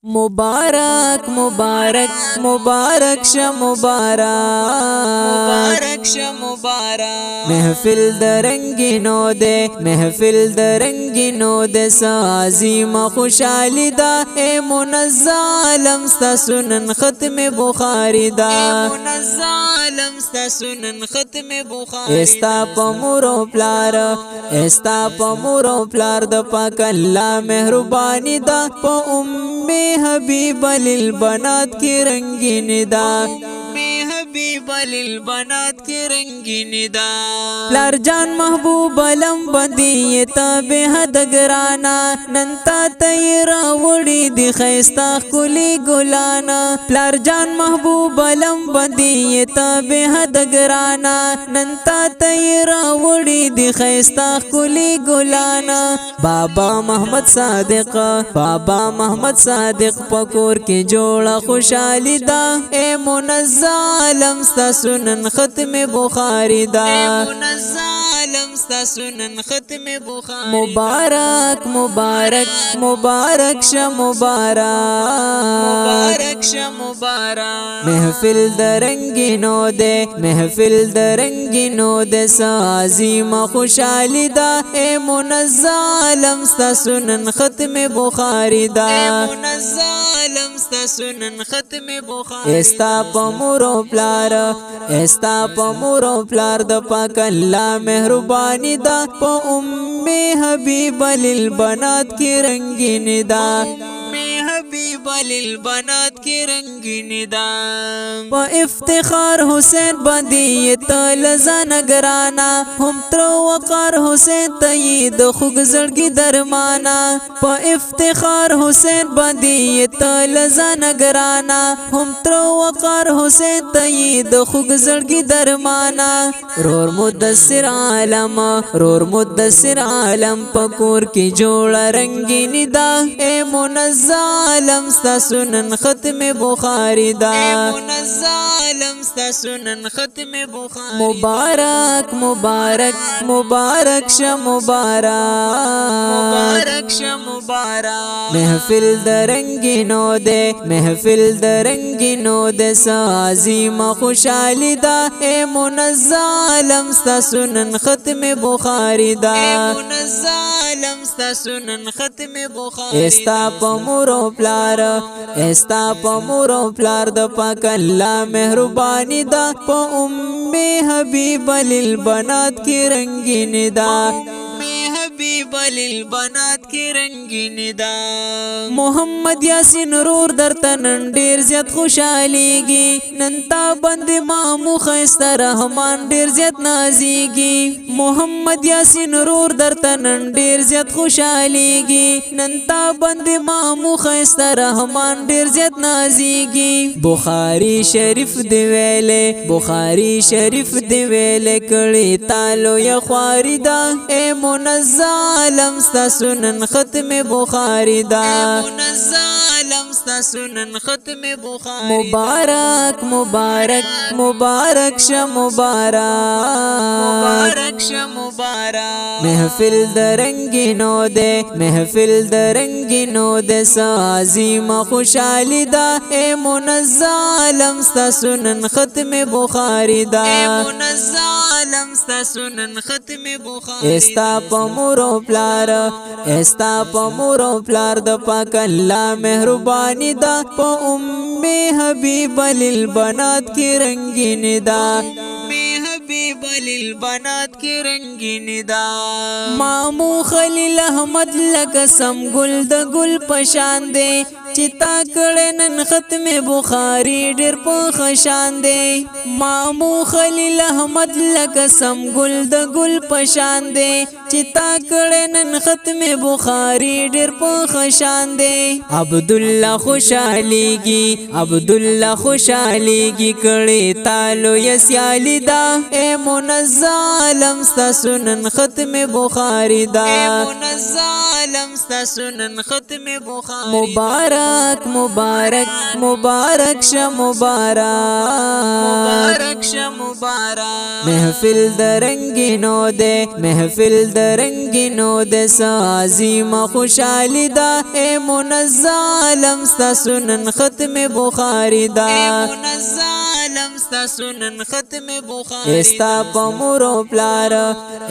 मुबारक मुबारक मुबारक श मुबारक श मुबारक महफिल दरंगिनो दे महफिल दरंगिनो दे साजीम खुशाली दा ए मुनज़्ज़ालम स्ता सुनन खत्म बुखारी दा मुनज़्ज़ालम स्ता सुनन खत्म बुखारी एस्ता पमुरो प्लार एस्ता पमुरो प्लार द पाक अल्लाह मेहरबानी दा प उम्मे हबीब लिल बनात की रंगीन दा हबीब लिल बनात की रंगीन दा प्लार जान महबूब अलम बंदी बेहद गराना नंता तैरा उड़ी दी खैस्ता कुली गुलाना प्लार जान महबूब अलम बंदी बेहद गराना नंता तैरा उड़ी दी खैस्ता कुली गुलाना बाबा मोहम्मद सादिक पकोर के जोड़ा खुशाली दा ए मुनज़्ज़ालम स्ता सुनन खत्म बुखारी दा मुनज़्ज़ालम स्ता सुनन खत्म बुखारी मुबारक मुबारक मुबारक श मुबारक श मुबारक महफिल दरंगिनो दे साजीम खुशाली दा ए मुनज़्ज़ालम स्ता सुनन खत्म बुखारी दा मुनज़्ज़ालम स्ता सुनन खत्म बुखारी एस्ता पमुरो प्लार द पाक अल्लाह मेहरबानी दा प उम्मे हबीब लिल बनात की रंगीन दा हबीब लिल बनात की रंगीन दा प इफ्तिखार हुसैन बंदी तलजा नगराना हम त्रो वकार हुसैन तयीद खुगजड़ की दरमाना प इफ्तिखार हुसैन बंदी तलजा नगराना हम त्रो वकार हुसैन तयीद खुगजड़ की दरमाना रोर मुदस्सिर आलम पकोर की जोड़ा रंगीन दा ए मुनज़्ज़ालम स्ता सुनन खत्म बुखारी दा मुनज़्ज़ालम स्ता सुनन खत्म बुखारी मुबारक मुबारक मुबारक श मुबारक महफिल दरंगिनो दे साजीम खुशाली दा ए मुनज़्ज़ालम स्ता सुनन खत्म बुखारी दा मुनज़्ज़ालम स्ता सुनन खत्म बुखारी एस्ता पमुरो प्लार द पाक अल्लाह मेहरबानी दा प उम्मे हबीब लिल बनात की रंगीन दा हबीब लिल बनात की रंगीन दा मोहम्मद यासीन रूर दर्तनन ढेर ज़्याद खुशालीगी नंता बंदे मामू खैस्ता रहमान ढेर ज़्याद नाजीगी मोहम्मद यासीन रूर दर्तनन ढेर ज़्याद खुशालीगी नंता बंदे मामू खैस्ता रहमान ढेर ज़्याद नाजीगी बुखारी शरीफ दिवेले कड़ी तालो या ख्वारी दा ए मुनज़्ज़ालम स्ता सुनन खत्म बुखारी दा मुनज़्ज़ालम स्ता सुनन खत्म बुखारी मुबारक मुबारक मुबारक श मुबारक महफिल दरंगिनो दे साजीम खुशाली दा ए मुनज़्ज़ालम स्ता सुनन खत्म बुखारी दा मुनज़्ज़ालम स्ता सुनन खत्म बुखारी एस्ता पमुरो प्लार द पाक अल्लाह मेहरबानी दा प उम्मे हबीब लिल बनात की रंगीन दा हबीब लिल बनात की रंगीन दा मामू खलील अहमद लकसम गुल द गुल पशान दे चिता कड़े नन खत्म बुखारी ढेर पशान दे मामू खलील अहमद लकसम गुल द गुल पशान दे चिता कड़े नन खत्म बुखारी ढेर पशान दे अब्दुल्ला खुशालीगी कड़े तालो यस्याली दा ए मुनज़्ज़ालम स्ता सुनन खत्म बुखारी दा मुनज़्ज़ालम स्ता सुनन खत्म बुखारी मुबारक मुबारक श मुबारक महफिल दरंगिनो दे رنگینو د عظیم خوشحالی دا اے منزالم ستا سنن ختم بخاری دا استا پا مورو پلار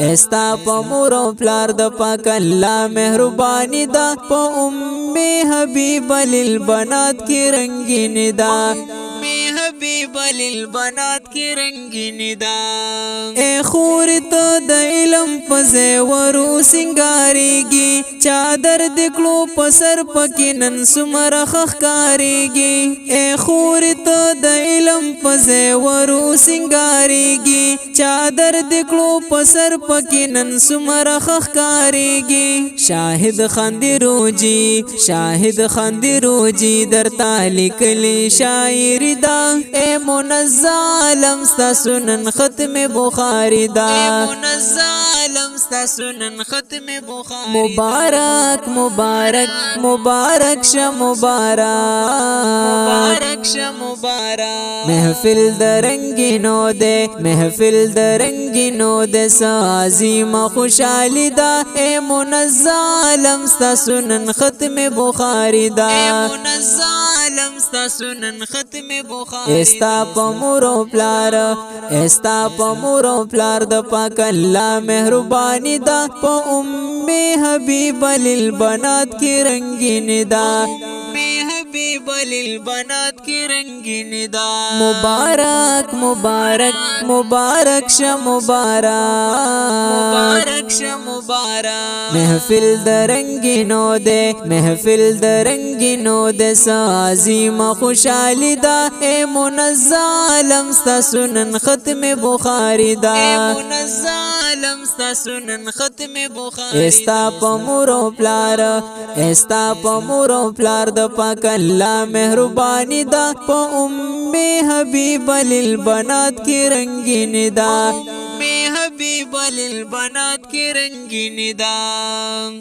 استا پا مورو پلار دا پاک اللہ مہربانی دا پا حبیب للبنات کی رنگین دا حبیب للبنات کی رنگین دا اے خور تو د علم پزے ورو سنگاریگی چادر دکلو پسر پکینن سمر خخکاریگی اے خور تو د علم پزے ورو سنگاریگی چادر دکلو پسر پکینن سمر خخکاریگی شاہد خاندی روجی شاہد خاندی روجی در تالک لی شاعر دا اے منزالم ستا سنن ختم بخاری دا منزالم ستا سنن ختم بخاری مبارک مبارک مبارک ش مبارک مبارک ش مبارک محفل درنگینو دے محفل درنگینو دے عظیم خوشحالی دا اے منزالم ستا سنن ختم بخاری دا اے منزالم ستا سنن ختم بخاری استا پا مورو پلار استا پا مورو پلار دا پاک اللہ مہربانی دا پا حبیب للبنات کی رنگین دا حبیب للبنات کی رنگین دا مبارک مبارک مبارک ش مبارک مبارک ش مبارک محفل درنگینو دے محفل درنگینو دے عظیم خوشحالی دا اے منزالم ستا سنن ختم بخاری دا اے منزالم ستا سنن ختم بخاری استا پا مورو پلار استا پا مورو پلار دا پاک اللہ مہربانی دا پا حبیب للبنات کی رنگین دا حبیب للبنات کی رنگین دا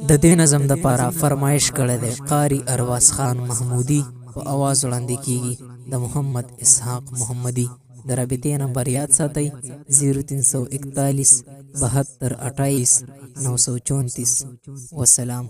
د دې نظم د پاره فرمایش کړی دی قاری ارواز خان محمودی په आवाज وړاندې کیږي د محمد اسحاق محمدی د رابطې نمبر یاد ساتئ 0341 72 28 934 والسلام